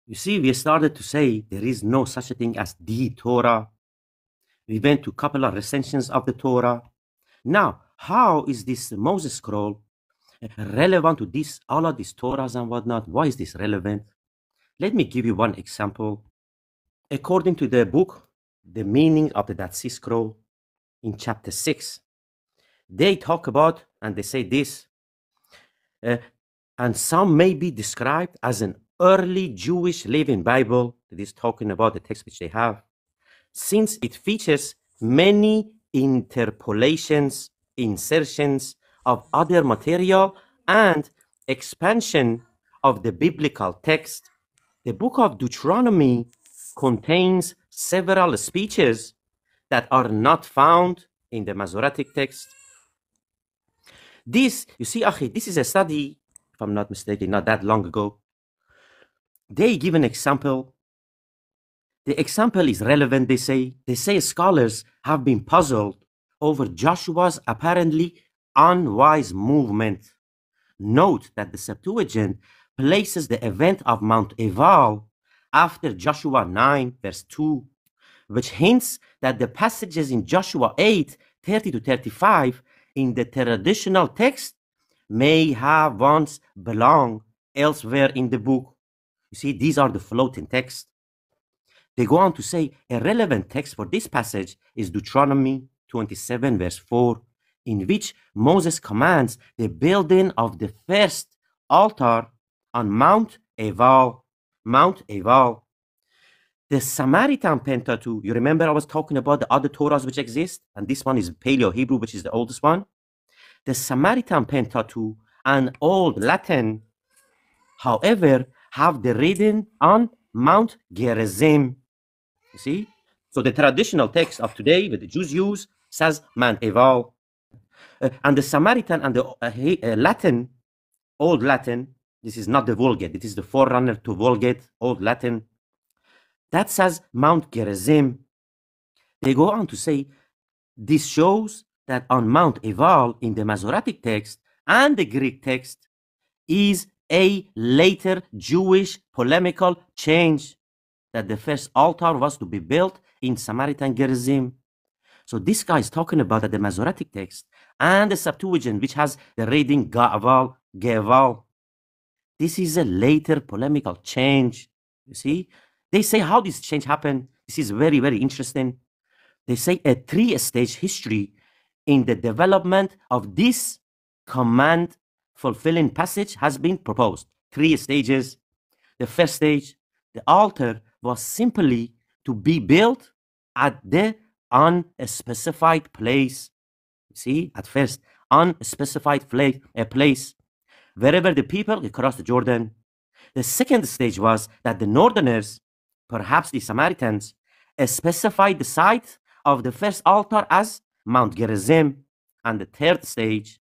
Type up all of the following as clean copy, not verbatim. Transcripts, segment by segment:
You see, we started to say there is no such a thing as the Torah. We went to a couple of recensions of the Torah. Now, how is this Moses scroll relevant to this, all of these Torahs and whatnot? Why is this relevant? Let me give you one example. According to the book, The Meaning of the Dead Sea Scroll, in chapter 6, they talk about, and they say this, and some may be described as an early Jewish living Bible, that is talking about the text which they have, since it features many interpolations, insertions of other material, and expansion of the biblical text. The book of Deuteronomy contains several speeches that are not found in the Masoretic text. This, you see, Akhi, this is a study, if I'm not mistaken, not that long ago. They give an example. The example is relevant, they say. They say scholars have been puzzled over Joshua's apparently unwise movement. Note that the Septuagint places the event of Mount Ebal after Joshua 9, verse 2, which hints that the passages in Joshua 8, 30 to 35 in the traditional text may have once belonged elsewhere in the book. You see, these are the floating texts. They go on to say a relevant text for this passage is Deuteronomy 27, verse 4, in which Moses commands the building of the first altar on Mount Ebal. Mount Ebal. The Samaritan Pentateuch, you remember I was talking about the other Torahs which exist, and this one is Paleo-Hebrew, which is the oldest one. The Samaritan Pentateuch and Old Latin, however, have the reading on Mount Gerizim. You see? So the traditional text of today that the Jews use says Mount Ebal. And the Samaritan and the Latin, Old Latin, this is not the Vulgate, it is the forerunner to Vulgate, Old Latin, that says Mount Gerizim. They go on to say, this shows that on Mount Ebal in the Masoretic text and the Greek text is a later Jewish polemical change, that the first altar was to be built in Samaritan Gerizim. So this guy is talking about that the Masoretic text and the Septuagint, which has the reading Ga'aval, Geval, this is a later polemical change. You see? They say how this change happened. This is very, very interesting. They say a three-stage history in the development of this command-fulfilling passage has been proposed. 3 stages. The first stage, the altar was simply to be built at the unspecified place. See, at first, unspecified place, wherever the people crossed the Jordan. The second stage was that the northerners, perhaps the Samaritans, specified the site of the first altar as Mount Gerizim. And the third stage,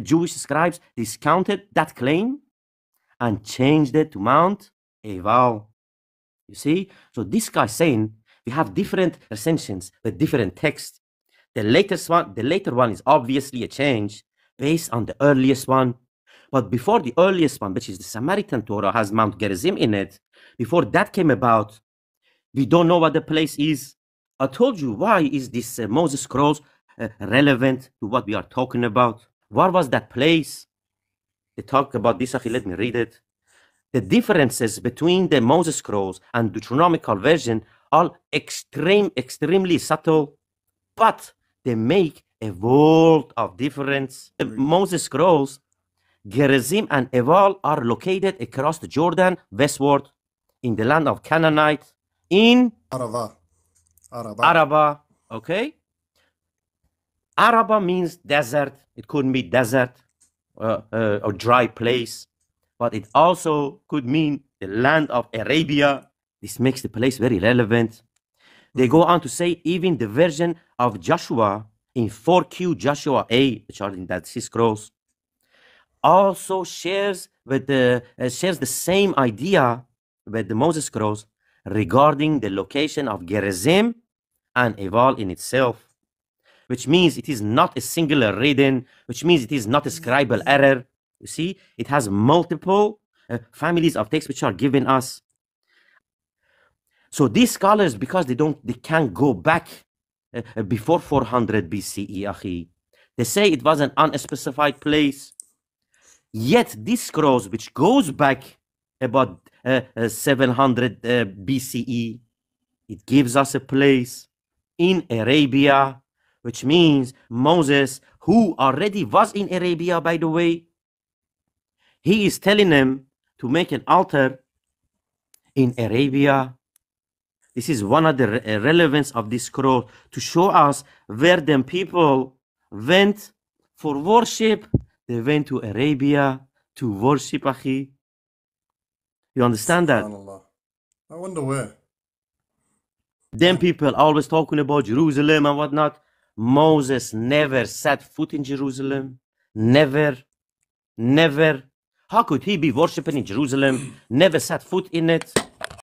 Jewish scribes discounted that claim and changed it to Mount Ebal. You see? So this guy saying we have different recensions with different texts. The later one is obviously a change based on the earliest one. But before the earliest one, which is the Samaritan Torah, has Mount Gerizim in it, before that came about, we don't know what the place is. I told you, why is this Moses scrolls relevant to what we are talking about? What was that place? They talk about this. Let me read it. The differences between the Moses scrolls and Deuteronomical version are extremely subtle, but they make a world of difference. The Moses scrolls, Gerizim and Ebal are located across the Jordan westward in the land of Canaanite in Araba. Okay? Araba means desert. It could mean desert or dry place, but it also could mean the land of Arabia. This makes the place very relevant. They go on to say even the version of Joshua in 4Q Joshua A, which are in that scrolls, also shares the same idea with the Moses scrolls regarding the location of Gerizim and Ebal in itself, which means it is not a singular reading, which means it is not a scribal error. You see, it has multiple families of texts which are given us. So these scholars, because they can't go back before 400 BCE, akhi. They say it was an unspecified place. Yet this scrolls, which goes back about 700 BCE, it gives us a place in Arabia, which means Moses, who already was in Arabia, by the way, he is telling them to make an altar in Arabia. This is one of the relevance of this scroll, to show us where them people went for worship. They went to Arabia to worship, akhi. You understand that? I wonder where. Them people always talking about Jerusalem and whatnot. Moses never set foot in Jerusalem. Never. Never. How could he be worshiping in Jerusalem? Never set foot in it.